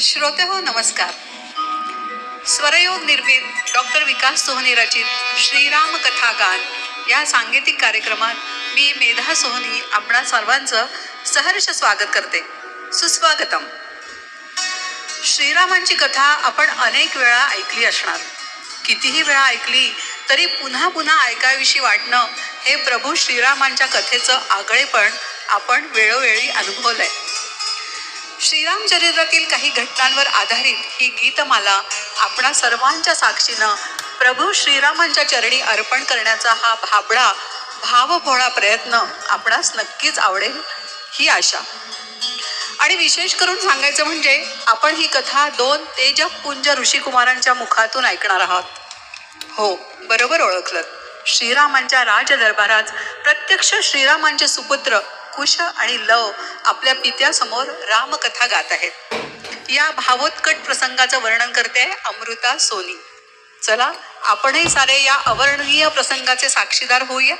श्रोते हो नमस्कार. स्वरयोग निर्मित डॉक्टर विकास सोहनी रचित श्रीराम कथा गान या सांगीतिक कार्यक्रमात मी मेधा सोहनी आपणा सर्वांचं सहर्ष स्वागत करते. सुस्वागतम. श्रीरामांची कथा आपण अनेक वेळा ऐकली असणार. कितीही वेळा ऐकली तरी पुन्हा पुन्हा ऐकावीशी वाटणं हे प्रभू श्रीरामांच्या कथेचं आगळेपण आपण वेळोवेळी अनुभवलंय. श्रीराम चरित्रातील काही घटनांवर आधारित ही गीतमाला आपणा सर्वांच्या साक्षीनं प्रभू श्रीरामांच्या चरणी अर्पण करण्याचा हा भाबडा भावभोळा प्रयत्न आपणास नक्कीच आवडेल ही आशा. आणि विशेष करून सांगायचं म्हणजे आपण ही कथा 2 तेजपुंज ऋषिकुमारांच्या मुखातून ऐकणार आहोत. हो, बरोबर ओळखलं. श्रीरामांच्या राजदरबारात प्रत्यक्ष श्रीरामांचे सुपुत्र कुश आणि लव आपल्या पित्यासमोर रामकथा गात आहेत. या भावोत्कट प्रसंगाचं वर्णन करते अमृता सोनी. चला आपणही सारे या अवर्णनीय प्रसंगाचे साक्षीदार होऊया.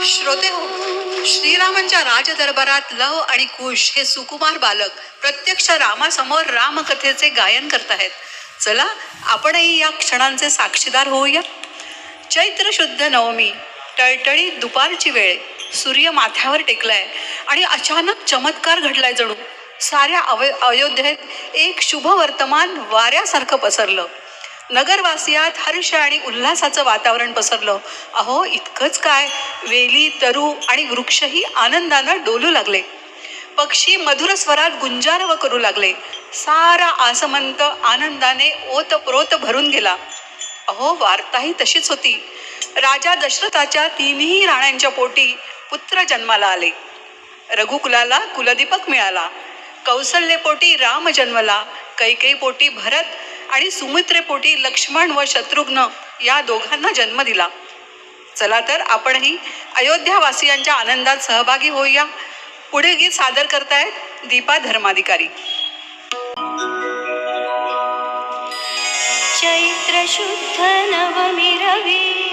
श्रोते हो, श्रीरामांच्या राजदरबारात लव आणि कुश हे सुकुमार बालक प्रत्यक्ष रामासमोर रामकथेचे गायन करताहेत. चला आपणही या क्षणांचे साक्षीदार होऊया. चैत्र शुद्ध नवमी, टळटळीत दुपारची वेळ, सूर्य माथ्यावर टेकलाय आणि अचानक चमत्कार घडलाय जणू. साऱ्या अयोध्येत एक शुभ वर्तमान वाऱ्यासारखं पसरलं. नगरवासियात हर्ष आणि उल्हासाचं वातावरण पसरलं. अहो इतकंच काय, वेली, तरू आणि वृक्षही आनंदानं डोलू लागले. पक्षी मधुर स्वरात गुंजारव करू लागले. सारा आसमंत आनंदाने ओतप्रोत भरून गेला. अहो वार्ताही तशीच होती. राजा दशरथाच्या 3ही राण्यांच्या पोटी पुत्र जन्माला आले. रघुकुलाला कुलदीपक मिळाला. कौसल्यपोटी राम जन्मला. कैकेयी पोटी भरत आणि सुमित्रेपोटी लक्ष्मण व शत्रुघ्न या दोघांना जन्म दिला. चला तर आपणही अयोध्यावासियांच्या आनंदात सहभागी होऊया. पुढे गीत सादर करतायत दीपा धर्माधिकारी. चैत्र शुद्ध नवमी रवी